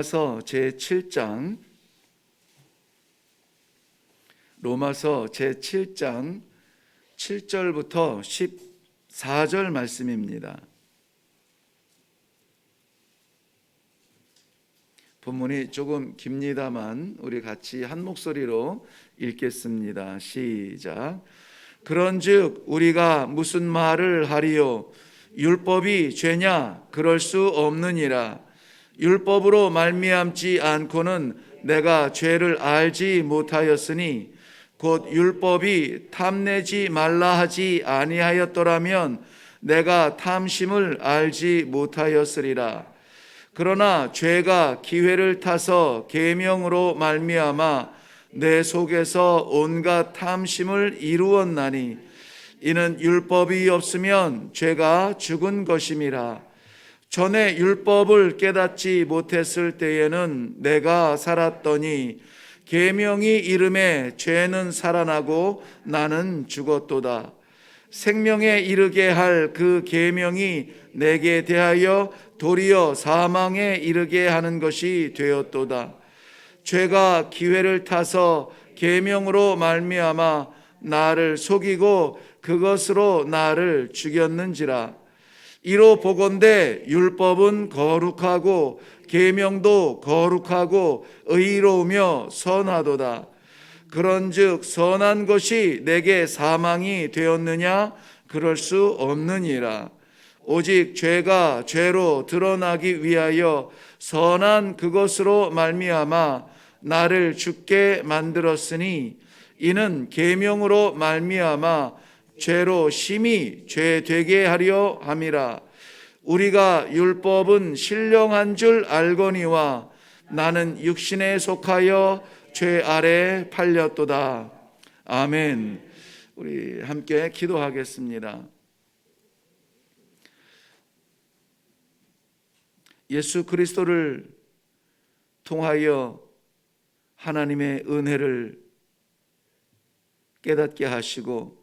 로마서 제7장 7절부터 14절 말씀입니다. 본문이 조금 깁니다만 우리 같이 한 목소리로 읽겠습니다. 시작. 그런즉 우리가 무슨 말을 하리요? 율법이 죄냐? 그럴 수 없느니라. 율법으로 말미암지 않고는 내가 죄를 알지 못하였으니 곧 율법이 탐내지 말라 하지 아니하였더라면 내가 탐심을 알지 못하였으리라. 그러나 죄가 기회를 타서 계명으로 말미암아 내 속에서 온갖 탐심을 이루었나니 이는 율법이 없으면 죄가 죽은 것임이라. 전에 율법을 깨닫지 못했을 때에는 내가 살았더니 계명이 이름에 죄는 살아나고 나는 죽었도다. 생명에 이르게 할 그 계명이 내게 대하여 도리어 사망에 이르게 하는 것이 되었도다. 죄가 기회를 타서 계명으로 말미암아 나를 속이고 그것으로 나를 죽였는지라. 이로 보건대 율법은 거룩하고 계명도 거룩하고 의로우며 선하도다. 그런즉 선한 것이 내게 사망이 되었느냐? 그럴 수 없느니라. 오직 죄가 죄로 드러나기 위하여 선한 그것으로 말미암아 나를 죽게 만들었으니 이는 계명으로 말미암아 죄로 심히 죄되게 하려 함이라. 우리가 율법은 신령한 줄 알거니와 나는 육신에 속하여 죄 아래 팔렸도다. 아멘. 우리 함께 기도하겠습니다. 예수 그리스도를 통하여 하나님의 은혜를 깨닫게 하시고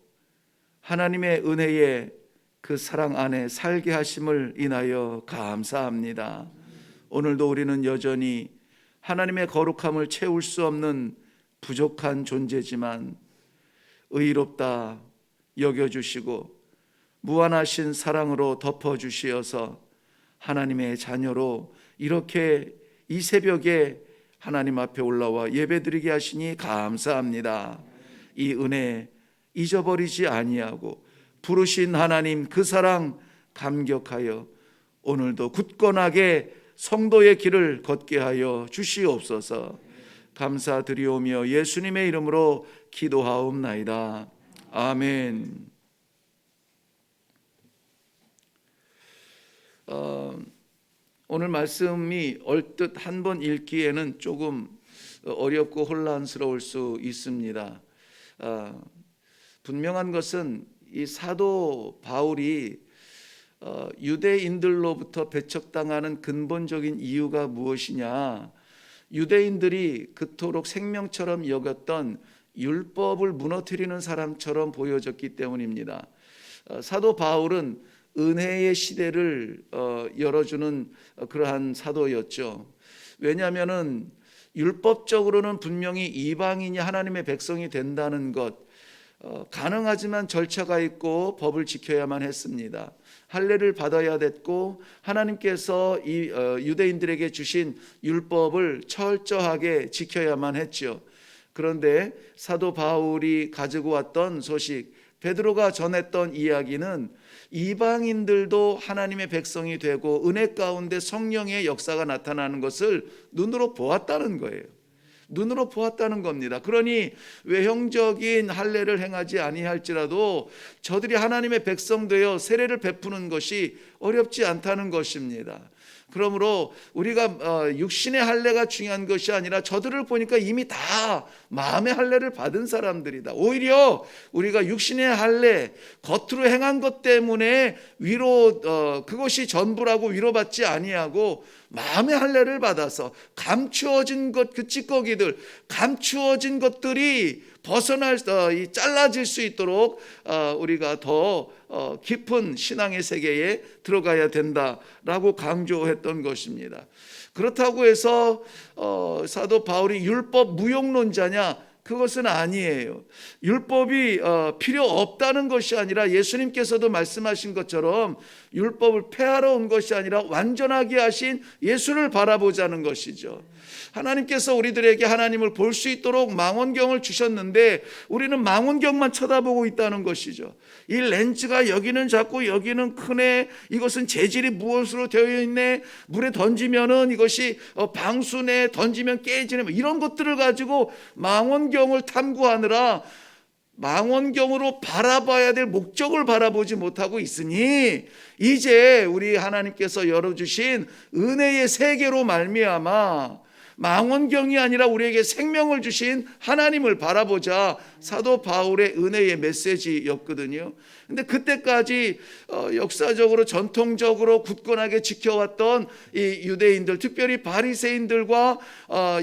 하나님의 은혜의 그 사랑 안에 살게 하심을 인하여 감사합니다. 오늘도 우리는 여전히 하나님의 거룩함을 채울 수 없는 부족한 존재지만 의롭다 여겨주시고 무한하신 사랑으로 덮어주시어서 하나님의 자녀로 이렇게 이 새벽에 하나님 앞에 올라와 예배드리게 하시니 감사합니다. 이 은혜 잊어버리지 아니하고 부르신 하나님 그 사랑 감격하여 오늘도 굳건하게 성도의 길을 걷게 하여 주시옵소서. 감사드리오며 예수님의 이름으로 기도하옵나이다. 아멘. 오늘 말씀이 얼뜻 한 번 읽기에는 조금 어렵고 혼란스러울 수 있습니다. 분명한 것은 이 사도 바울이 유대인들로부터 배척당하는 근본적인 이유가 무엇이냐? 유대인들이 그토록 생명처럼 여겼던 율법을 무너뜨리는 사람처럼 보여졌기 때문입니다. 사도 바울은 은혜의 시대를 열어주는 그러한 사도였죠. 왜냐하면은 율법적으로는 분명히 이방인이 하나님의 백성이 된다는 것, 가능하지만 절차가 있고 법을 지켜야만 했습니다. 할례를 받아야 됐고 하나님께서 이 유대인들에게 주신 율법을 철저하게 지켜야만 했죠. 그런데 사도 바울이 가지고 왔던 소식, 베드로가 전했던 이야기는 이방인들도 하나님의 백성이 되고 은혜 가운데 성령의 역사가 나타나는 것을 눈으로 보았다는 거예요. 눈으로 보았다는 겁니다. 그러니 외형적인 할례를 행하지 아니할지라도 저들이 하나님의 백성 되어 세례를 베푸는 것이 어렵지 않다는 것입니다. 그러므로 우리가 육신의 할례가 중요한 것이 아니라 저들을 보니까 이미 다 마음의 할례를 받은 사람들이다. 오히려 우리가 육신의 할례 겉으로 행한 것 때문에 그것이 전부라고 위로받지 아니하고 마음의 할례를 받아서 감추어진 것, 그 찌꺼기들, 감추어진 것들이 잘라질 수 있도록 우리가 더 깊은 신앙의 세계에 들어가야 된다라고 강조했던 것입니다. 그렇다고 해서 사도 바울이 율법 무용론자냐? 그것은 아니에요. 율법이 필요 없다는 것이 아니라 예수님께서도 말씀하신 것처럼 율법을 폐하러 온 것이 아니라 완전하게 하신 예수를 바라보자는 것이죠. 하나님께서 우리들에게 하나님을 볼 수 있도록 망원경을 주셨는데 우리는 망원경만 쳐다보고 있다는 것이죠. 이 렌즈가 여기는 작고 여기는 크네, 이것은 재질이 무엇으로 되어 있네, 물에 던지면은 이것이 방수네, 던지면 깨지네, 이런 것들을 가지고 망원경을 탐구하느라 망원경으로 바라봐야 될 목적을 바라보지 못하고 있으니 이제 우리 하나님께서 열어주신 은혜의 세계로 말미암아 망원경이 아니라 우리에게 생명을 주신 하나님을 바라보자, 사도 바울의 은혜의 메시지였거든요. 근데 그때까지 역사적으로 전통적으로 굳건하게 지켜왔던 이 유대인들, 특별히 바리새인들과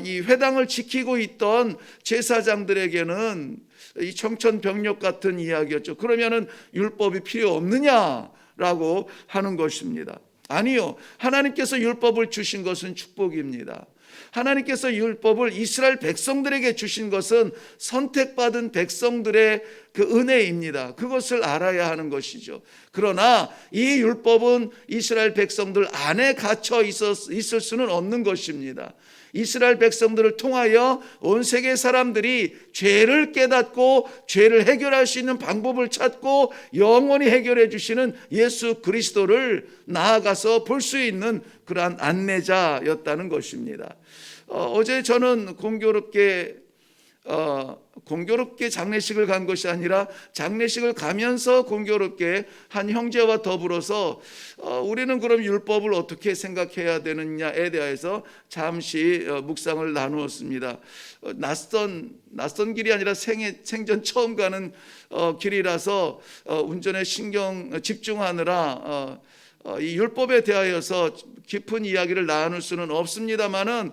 이 회당을 지키고 있던 제사장들에게는 이 청천벽력 같은 이야기였죠. 그러면은 율법이 필요 없느냐라고 하는 것입니다. 아니요, 하나님께서 율법을 주신 것은 축복입니다. 하나님께서 율법을 이스라엘 백성들에게 주신 것은 선택받은 백성들의 그 은혜입니다. 그것을 알아야 하는 것이죠. 그러나 이 율법은 이스라엘 백성들 안에 갇혀 있을 수는 없는 것입니다. 이스라엘 백성들을 통하여 온 세계 사람들이 죄를 깨닫고 죄를 해결할 수 있는 방법을 찾고 영원히 해결해 주시는 예수 그리스도를 나아가서 볼 수 있는 그러한 안내자였다는 것입니다. 어제 저는 공교롭게 장례식을 간 것이 아니라 장례식을 가면서 공교롭게 한 형제와 더불어서 우리는 그럼 율법을 어떻게 생각해야 되느냐에 대해서 잠시 묵상을 나누었습니다. 낯선 길이 아니라 생전 처음 가는 길이라서 운전에 집중하느라 이 율법에 대하여서 깊은 이야기를 나눌 수는 없습니다만은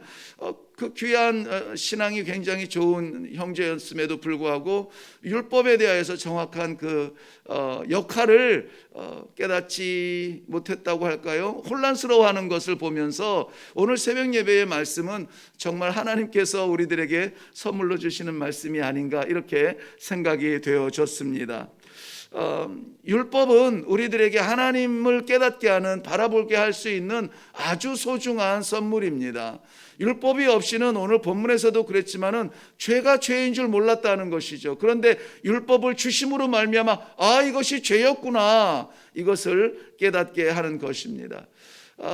그 귀한 신앙이 굉장히 좋은 형제였음에도 불구하고 율법에 대하여서 정확한 그 역할을 깨닫지 못했다고 할까요? 혼란스러워하는 것을 보면서 오늘 새벽 예배의 말씀은 정말 하나님께서 우리들에게 선물로 주시는 말씀이 아닌가 이렇게 생각이 되어졌습니다. 율법은 우리들에게 하나님을 깨닫게 하는, 바라보게 할 수 있는 아주 소중한 선물입니다. 율법이 없이는 오늘 본문에서도 그랬지만은 죄가 죄인 줄 몰랐다는 것이죠. 그런데 율법을 주심으로 말미암아 이것이 죄였구나, 이것을 깨닫게 하는 것입니다.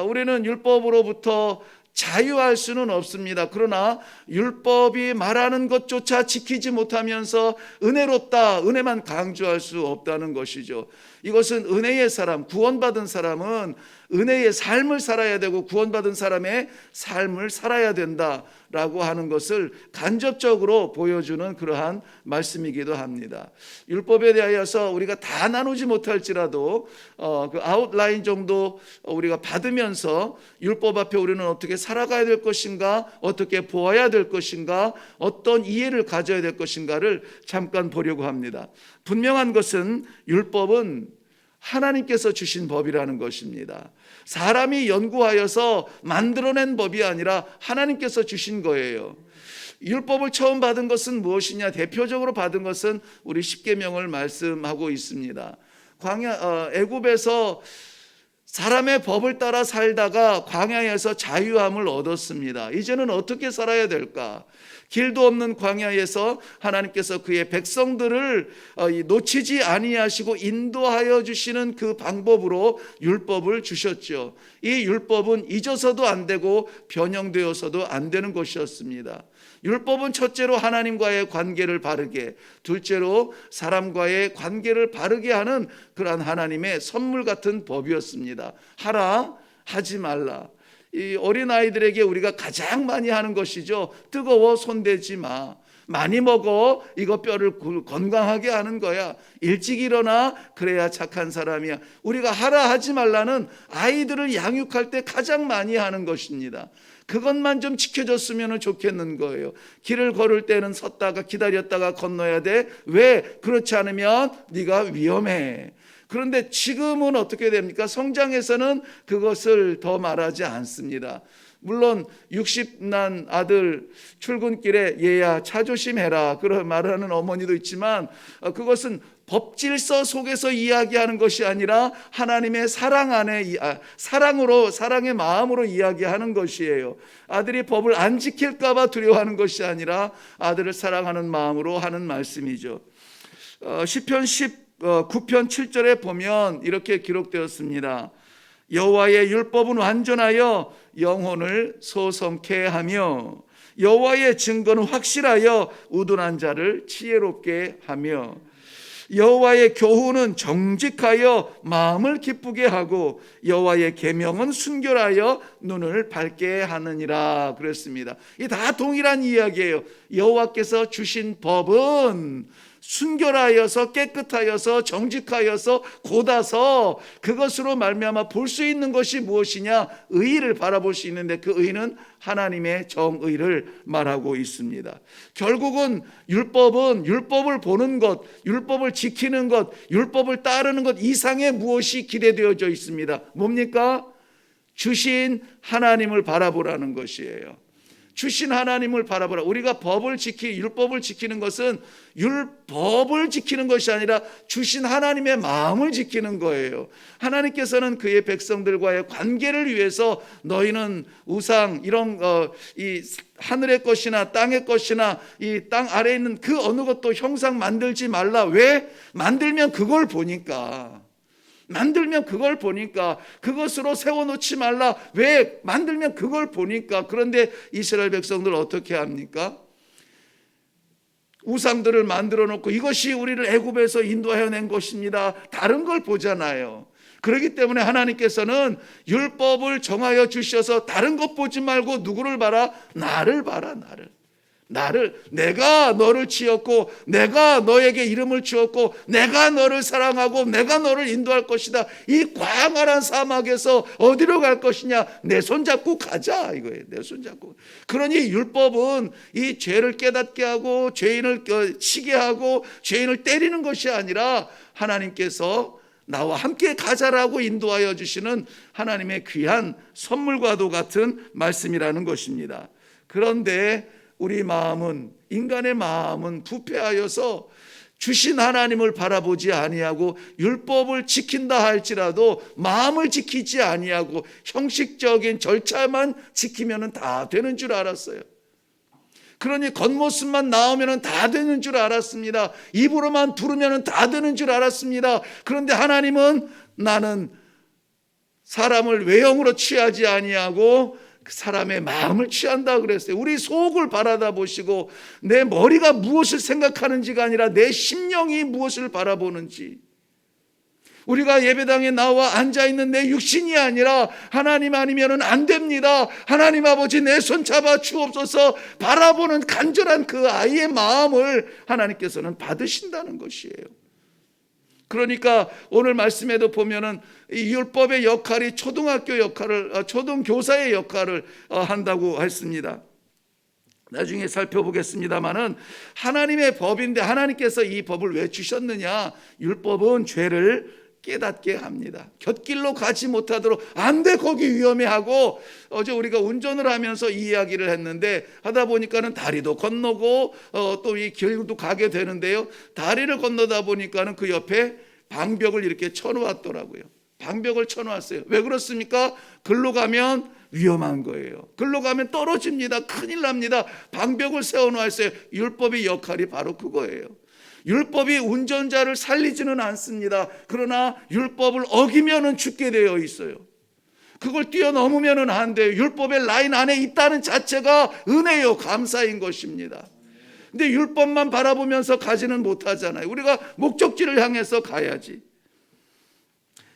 우리는 율법으로부터 자유할 수는 없습니다. 그러나 율법이 말하는 것조차 지키지 못하면서 은혜롭다, 은혜만 강조할 수 없다는 것이죠. 이것은 은혜의 사람, 구원받은 사람은 은혜의 삶을 살아야 되고 구원받은 사람의 삶을 살아야 된다라고 하는 것을 간접적으로 보여주는 그러한 말씀이기도 합니다. 율법에 대하여서 우리가 다 나누지 못할지라도 그 아웃라인 정도 우리가 받으면서 율법 앞에 우리는 어떻게 살아가야 될 것인가, 어떻게 보아야 될 것인가, 어떤 이해를 가져야 될 것인가를 잠깐 보려고 합니다. 분명한 것은 율법은 하나님께서 주신 법이라는 것입니다. 사람이 연구하여서 만들어낸 법이 아니라 하나님께서 주신 거예요. 율법을 처음 받은 것은 무엇이냐? 대표적으로 받은 것은 우리 십계명을 말씀하고 있습니다. 애굽에서 사람의 법을 따라 살다가 광야에서 자유함을 얻었습니다. 이제는 어떻게 살아야 될까? 길도 없는 광야에서 하나님께서 그의 백성들을 놓치지 아니하시고 인도하여 주시는 그 방법으로 율법을 주셨죠. 이 율법은 잊어서도 안 되고 변형되어서도 안 되는 것이었습니다. 율법은 첫째로 하나님과의 관계를 바르게, 둘째로 사람과의 관계를 바르게 하는 그러한 하나님의 선물 같은 법이었습니다. 하라, 하지 말라. 이 어린아이들에게 우리가 가장 많이 하는 것이죠. 뜨거워 손대지 마. 많이 먹어. 이거 뼈를 건강하게 하는 거야. 일찍 일어나. 그래야 착한 사람이야. 우리가 하라 하지 말라는 아이들을 양육할 때 가장 많이 하는 것입니다. 그것만 좀 지켜줬으면 좋겠는 거예요. 길을 걸을 때는 섰다가 기다렸다가 건너야 돼. 왜? 그렇지 않으면 네가 위험해. 그런데 지금은 어떻게 됩니까? 성장에서는 그것을 더 말하지 않습니다. 물론 60난 아들 출근길에 얘야 차 조심해라 그런 말하는 어머니도 있지만 그것은 법질서 속에서 이야기하는 것이 아니라 하나님의 사랑 안에 사랑의 마음으로 이야기하는 것이에요. 아들이 법을 안 지킬까 봐 두려워하는 것이 아니라 아들을 사랑하는 마음으로 하는 말씀이죠. 시편 19편 7절에 보면 이렇게 기록되었습니다. 여호와의 율법은 완전하여 영혼을 소성케 하며 여호와의 증거는 확실하여 우둔한 자를 지혜롭게 하며 여호와의 교훈은 정직하여 마음을 기쁘게 하고 여호와의 계명은 순결하여 눈을 밝게 하느니라 그랬습니다. 이 다 동일한 이야기예요. 여호와께서 주신 법은 순결하여서 깨끗하여서 정직하여서 곧아서 그것으로 말미암아 볼 수 있는 것이 무엇이냐? 의를 바라볼 수 있는데 그 의는 하나님의 정의를 말하고 있습니다. 결국은 율법을 보는 것, 율법을 지키는 것, 율법을 따르는 것 이상의 무엇이 기대되어져 있습니다. 뭡니까? 주신 하나님을 바라보라는 것이에요. 주신 하나님을 바라보라. 우리가 율법을 지키는 것은 율법을 지키는 것이 아니라 주신 하나님의 마음을 지키는 거예요. 하나님께서는 그의 백성들과의 관계를 위해서 너희는 우상 이 하늘의 것이나 땅의 것이나 이 땅 아래에 있는 그 어느 것도 형상 만들지 말라. 왜? 만들면 그걸 보니까 그것으로 세워놓지 말라. 왜? 만들면 그걸 보니까. 그런데 이스라엘 백성들 어떻게 합니까? 우상들을 만들어 놓고 이것이 우리를 애굽에서 인도하여 낸 것입니다. 다른 걸 보잖아요. 그렇기 때문에 하나님께서는 율법을 정하여 주셔서 다른 것 보지 말고 누구를 봐라? 나를 봐라. 내가 너를 지었고 내가 너에게 이름을 주었고 내가 너를 사랑하고 내가 너를 인도할 것이다. 이 광활한 사막에서 어디로 갈 것이냐? 내 손 잡고 가자 이거예요. 내 손 잡고. 그러니 율법은 이 죄를 깨닫게 하고 죄인을 치게 하고 죄인을 때리는 것이 아니라 하나님께서 나와 함께 가자라고 인도하여 주시는 하나님의 귀한 선물과도 같은 말씀이라는 것입니다. 그런데 우리 인간의 마음은 부패하여서 주신 하나님을 바라보지 아니하고 율법을 지킨다 할지라도 마음을 지키지 아니하고 형식적인 절차만 지키면 다 되는 줄 알았어요. 그러니 겉모습만 나오면 다 되는 줄 알았습니다. 입으로만 부르면 다 되는 줄 알았습니다. 그런데 하나님은 나는 사람을 외형으로 취하지 아니하고 그 사람의 마음을 취한다 그랬어요. 우리 속을 바라다 보시고 내 머리가 무엇을 생각하는지가 아니라 내 심령이 무엇을 바라보는지, 우리가 예배당에 나와 앉아있는 내 육신이 아니라 하나님 아니면 안 됩니다. 하나님 아버지 내 손 잡아 주옵소서 바라보는 간절한 그 아이의 마음을 하나님께서는 받으신다는 것이에요. 그러니까 오늘 말씀에도 보면은 이 율법의 역할이 초등교사의 역할을 한다고 했습니다. 나중에 살펴보겠습니다만은 하나님의 법인데 하나님께서 이 법을 왜 주셨느냐? 율법은 죄를 깨닫게 합니다. 곁길로 가지 못하도록 안 돼, 거기 위험해 하고, 어제 우리가 운전을 하면서 이 이야기를 했는데 하다 보니까는 다리도 건너고 또 이 길도 가게 되는데요. 다리를 건너다 보니까는 그 옆에 방벽을 이렇게 쳐놓았더라고요. 방벽을 쳐놓았어요. 왜 그렇습니까? 글로 가면 위험한 거예요. 글로 가면 떨어집니다. 큰일 납니다. 방벽을 세워놓았어요. 율법의 역할이 바로 그거예요. 율법이 운전자를 살리지는 않습니다. 그러나 율법을 어기면은 죽게 되어 있어요. 그걸 뛰어넘으면은 안 돼요. 율법의 라인 안에 있다는 자체가 은혜요, 감사인 것입니다. 근데 율법만 바라보면서 가지는 못하잖아요. 우리가 목적지를 향해서 가야지.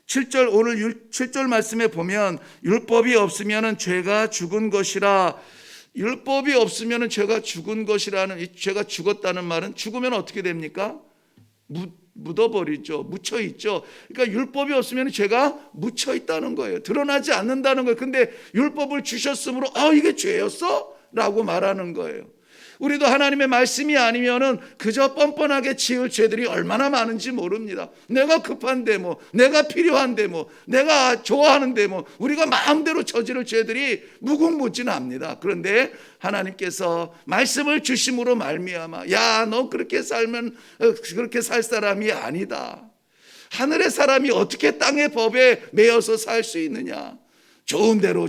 7절, 오늘 7절 말씀에 보면 율법이 없으면은 죄가 죽은 것이라. 율법이 없으면 죄가 죽은 것이라는, 죄가 죽었다는 말은 죽으면 어떻게 됩니까? 묻어버리죠. 묻혀있죠. 그러니까 율법이 없으면 죄가 묻혀있다는 거예요. 드러나지 않는다는 거예요. 근데 율법을 주셨으므로 이게 죄였어? 라고 말하는 거예요. 우리도 하나님의 말씀이 아니면은 그저 뻔뻔하게 지을 죄들이 얼마나 많은지 모릅니다. 내가 급한데 뭐, 내가 필요한데 뭐, 내가 좋아하는데 뭐, 우리가 마음대로 저지를 죄들이 무궁무진합니다. 그런데 하나님께서 말씀을 주심으로 말미암아, 야, 너 그렇게 살면 그렇게 살 사람이 아니다. 하늘의 사람이 어떻게 땅의 법에 매여서 살 수 있느냐? 좋은 대로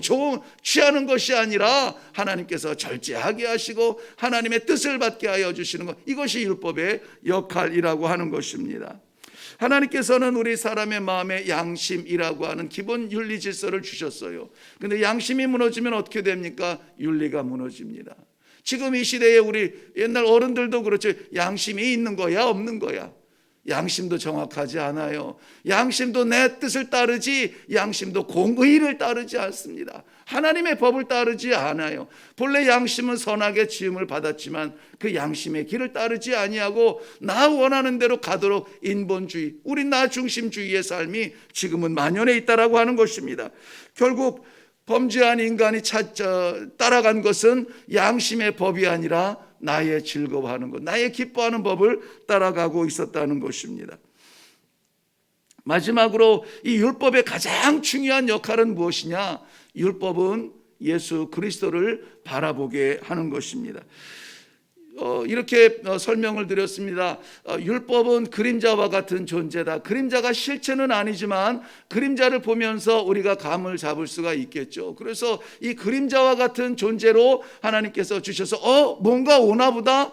취하는 것이 아니라 하나님께서 절제하게 하시고 하나님의 뜻을 받게 하여 주시는 것, 이것이 율법의 역할이라고 하는 것입니다. 하나님께서는 우리 사람의 마음에 양심이라고 하는 기본 윤리 질서를 주셨어요. 그런데 양심이 무너지면 어떻게 됩니까? 윤리가 무너집니다. 지금 이 시대에 우리 옛날 어른들도 그렇죠. 양심이 있는 거야, 없는 거야? 양심도 정확하지 않아요. 양심도 내 뜻을 따르지, 양심도 공의를 따르지 않습니다. 하나님의 법을 따르지 않아요. 본래 양심은 선하게 지음을 받았지만 그 양심의 길을 따르지 아니하고 나 원하는 대로 가도록 인본주의, 우리 나 중심주의의 삶이 지금은 만연해 있다라고 하는 것입니다. 결국 범죄한 인간이 따라간 것은 양심의 법이 아니라 나의 즐거워하는 것, 나의 기뻐하는 법을 따라가고 있었다는 것입니다. 마지막으로 이 율법의 가장 중요한 역할은 무엇이냐? 율법은 예수 그리스도를 바라보게 하는 것입니다. 이렇게 설명을 드렸습니다. 율법은 그림자와 같은 존재다. 그림자가 실체는 아니지만 그림자를 보면서 우리가 감을 잡을 수가 있겠죠. 그래서 이 그림자와 같은 존재로 하나님께서 주셔서 뭔가 오나 보다,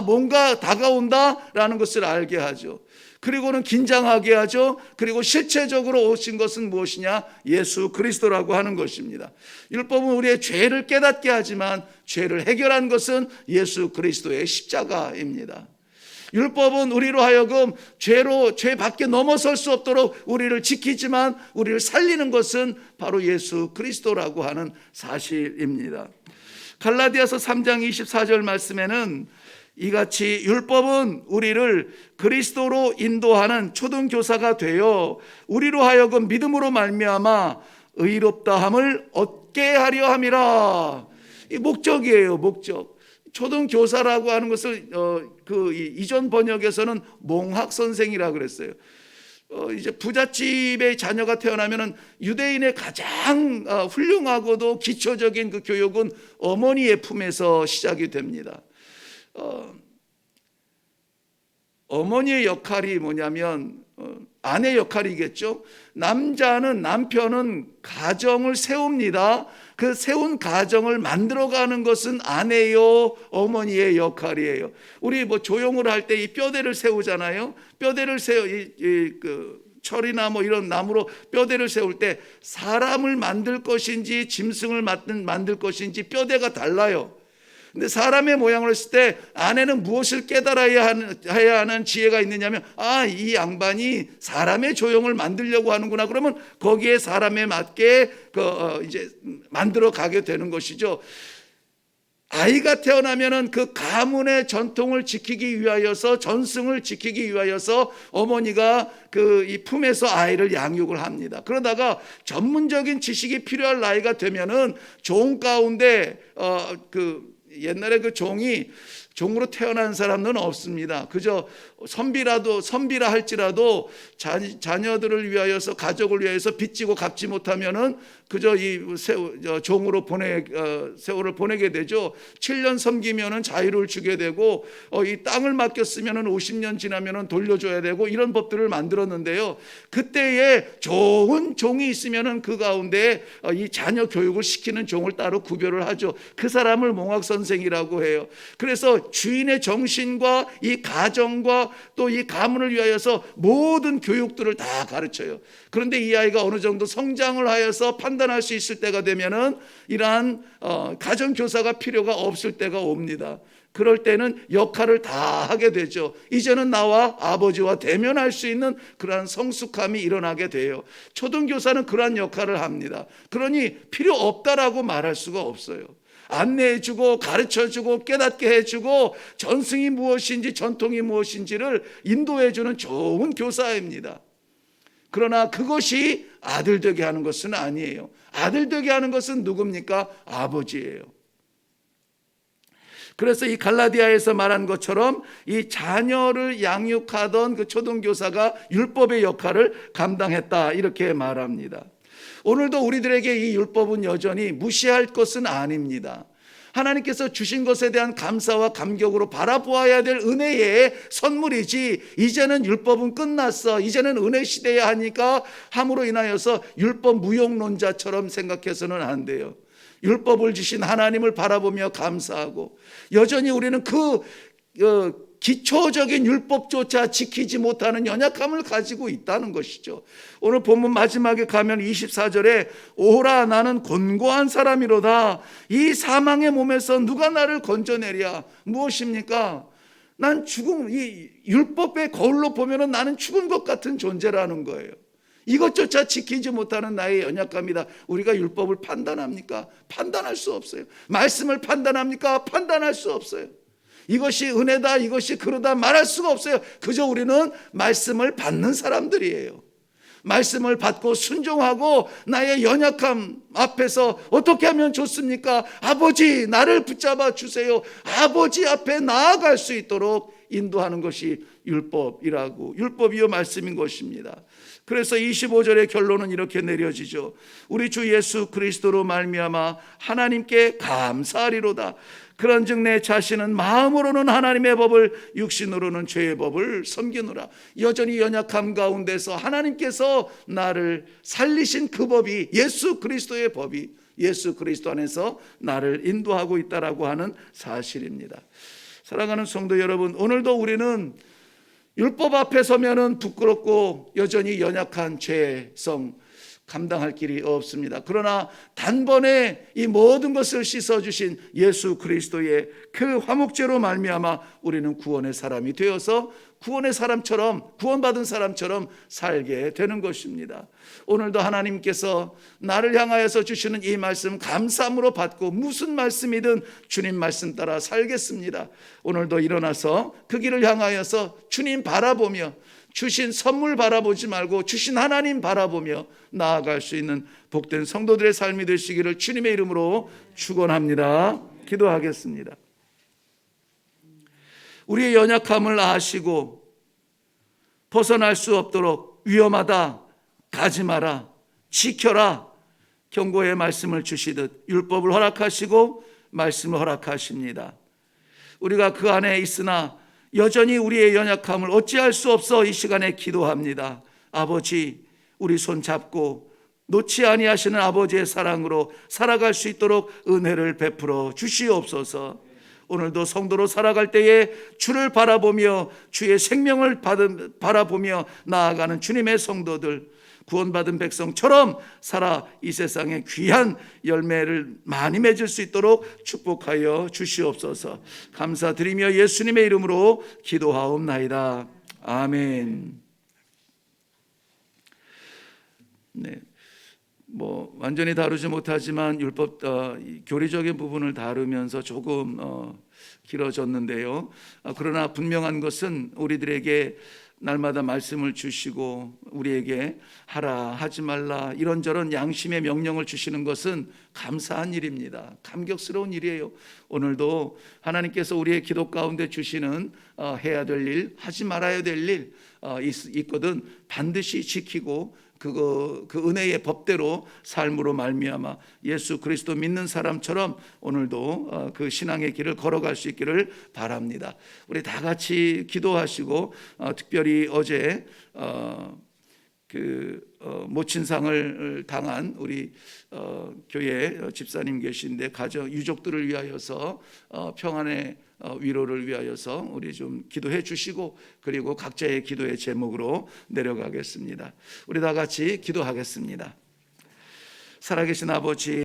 뭔가 다가온다라는 것을 알게 하죠. 그리고는 긴장하게 하죠. 그리고 실체적으로 오신 것은 무엇이냐? 예수 그리스도라고 하는 것입니다. 율법은 우리의 죄를 깨닫게 하지만 죄를 해결한 것은 예수 그리스도의 십자가입니다. 율법은 우리로 하여금 죄 밖에 넘어설 수 없도록 우리를 지키지만 우리를 살리는 것은 바로 예수 그리스도라고 하는 사실입니다. 갈라디아서 3장 24절 말씀에는 이같이 율법은 우리를 그리스도로 인도하는 초등교사가 되어 우리로 하여금 믿음으로 말미암아 의롭다함을 얻게 하려 함이라. 이 목적이에요, 목적. 초등교사라고 하는 것을 이전 번역에서는 몽학선생이라 그랬어요. 이제 부잣집의 자녀가 태어나면은 유대인의 가장 훌륭하고도 기초적인 그 교육은 어머니의 품에서 시작이 됩니다. 어머니의 역할이 뭐냐면 아내 역할이겠죠. 남편은 가정을 세웁니다. 그 세운 가정을 만들어가는 것은 아내요 어머니의 역할이에요. 우리 조용을 할 때 이 뼈대를 세우잖아요. 뼈대를 철이나 이런 나무로 뼈대를 세울 때 사람을 만들 것인지 짐승을 만들 것인지 뼈대가 달라요. 근데 사람의 모양을 했을 때 아내는 무엇을 깨달아야 하는 지혜가 있느냐면 이 양반이 사람의 조형을 만들려고 하는구나. 그러면 거기에 사람에 맞게 이제 만들어 가게 되는 것이죠. 아이가 태어나면은 그 가문의 전통을 지키기 위하여서, 전승을 지키기 위하여서 어머니가 이 품에서 아이를 양육을 합니다. 그러다가 전문적인 지식이 필요할 나이가 되면은 종 가운데 옛날에 그 종으로 태어난 사람은 없습니다. 그저 선비라 할지라도 자녀들을 위하여서, 가족을 위하여서 빚지고 갚지 못하면은 그저 종으로 세월을 보내게 되죠. 7년 섬기면은 자유를 주게 되고, 이 땅을 맡겼으면은 50년 지나면은 돌려줘야 되고, 이런 법들을 만들었는데요. 그때에 좋은 종이 있으면은 그 가운데 이 자녀 교육을 시키는 종을 따로 구별을 하죠. 그 사람을 몽학선생이라고 해요. 그래서 주인의 정신과 이 가정과 또 이 가문을 위하여서 모든 교육들을 다 가르쳐요. 그런데 이 아이가 어느 정도 성장을 하여서 판단할 수 있을 때가 되면은 이러한 가정교사가 필요가 없을 때가 옵니다. 그럴 때는 역할을 다 하게 되죠. 이제는 나와 아버지와 대면할 수 있는 그러한 성숙함이 일어나게 돼요. 초등교사는 그러한 역할을 합니다. 그러니 필요 없다라고 말할 수가 없어요. 안내해주고 가르쳐주고 깨닫게 해주고 전승이 무엇인지 전통이 무엇인지를 인도해주는 좋은 교사입니다. 그러나 그것이 아들 되게 하는 것은 아니에요. 아들 되게 하는 것은 누굽니까? 아버지예요. 그래서 이 갈라디아에서 말한 것처럼 이 자녀를 양육하던 그 초등교사가 율법의 역할을 감당했다, 이렇게 말합니다. 오늘도 우리들에게 이 율법은 여전히 무시할 것은 아닙니다. 하나님께서 주신 것에 대한 감사와 감격으로 바라보아야 될 은혜의 선물이지, 이제는 율법은 끝났어, 이제는 은혜 시대에 하니까 함으로 인하여서 율법 무용론자처럼 생각해서는 안 돼요. 율법을 주신 하나님을 바라보며 감사하고, 여전히 우리는 그 기초적인 율법조차 지키지 못하는 연약함을 가지고 있다는 것이죠. 오늘 본문 마지막에 가면 24절에 오라 나는 곤고한 사람이로다. 이 사망의 몸에서 누가 나를 건져내랴. 무엇입니까? 난 죽음, 이 율법의 거울로 보면은 나는 죽은 것 같은 존재라는 거예요. 이것조차 지키지 못하는 나의 연약함이다. 우리가 율법을 판단합니까? 판단할 수 없어요. 말씀을 판단합니까? 판단할 수 없어요. 이것이 은혜다, 이것이 그러다 말할 수가 없어요. 그저 우리는 말씀을 받는 사람들이에요. 말씀을 받고 순종하고 나의 연약함 앞에서 어떻게 하면 좋습니까? 아버지 나를 붙잡아 주세요. 아버지 앞에 나아갈 수 있도록 인도하는 것이 율법이라고, 율법이요 말씀인 것입니다. 그래서 25절의 결론은 이렇게 내려지죠. 우리 주 예수 그리스도로 말미암아 하나님께 감사하리로다. 그런즉 내 자신은 마음으로는 하나님의 법을, 육신으로는 죄의 법을 섬기노라. 여전히 연약함 가운데서 하나님께서 나를 살리신 그 법이, 예수 그리스도의 법이 예수 그리스도 안에서 나를 인도하고 있다라고 하는 사실입니다. 사랑하는 성도 여러분, 오늘도 우리는 율법 앞에 서면은 부끄럽고 여전히 연약한 죄성 감당할 길이 없습니다. 그러나 단번에 이 모든 것을 씻어주신 예수 그리스도의 그 화목제로 말미암아 우리는 구원의 사람이 되어서 구원의 사람처럼, 구원받은 사람처럼 살게 되는 것입니다. 오늘도 하나님께서 나를 향하여서 주시는 이 말씀 감사함으로 받고 무슨 말씀이든 주님 말씀 따라 살겠습니다. 오늘도 일어나서 그 길을 향하여서 주님 바라보며, 주신 선물 바라보지 말고 주신 하나님 바라보며 나아갈 수 있는 복된 성도들의 삶이 되시기를 주님의 이름으로 축원합니다. 기도하겠습니다. 우리의 연약함을 아시고 벗어날 수 없도록 위험하다, 가지 마라, 지켜라 경고의 말씀을 주시듯 율법을 허락하시고 말씀을 허락하십니다. 우리가 그 안에 있으나 여전히 우리의 연약함을 어찌할 수 없어 이 시간에 기도합니다. 아버지, 우리 손 잡고 놓지 아니하시는 아버지의 사랑으로 살아갈 수 있도록 은혜를 베풀어 주시옵소서. 오늘도 성도로 살아갈 때에 주를 바라보며 주의 생명을 바라보며 나아가는 주님의 성도들, 구원받은 백성처럼 살아 이 세상에 귀한 열매를 많이 맺을 수 있도록 축복하여 주시옵소서. 감사드리며 예수님의 이름으로 기도하옵나이다. 아멘. 네. 완전히 다루지 못하지만 율법 교리적인 부분을 다루면서 조금 길어졌는데요. 그러나 분명한 것은 우리들에게 날마다 말씀을 주시고 우리에게 하라 하지 말라 이런저런 양심의 명령을 주시는 것은 감사한 일입니다. 감격스러운 일이에요. 오늘도 하나님께서 우리의 기도 가운데 주시는 해야 될 일, 하지 말아야 될 일 있거든 반드시 지키고 그 은혜의 법대로 삶으로 말미암아 예수 그리스도 믿는 사람처럼 오늘도 그 신앙의 길을 걸어갈 수 있기를 바랍니다. 우리 다 같이 기도하시고 특별히 어제 모친상을 당한 우리 교회 집사님 계신데 가정 유족들을 위하여서 평안의 위로를 위하여서 우리 좀 기도해 주시고 그리고 각자의 기도의 제목으로 내려가겠습니다. 우리 다 같이 기도하겠습니다. 살아계신 아버지,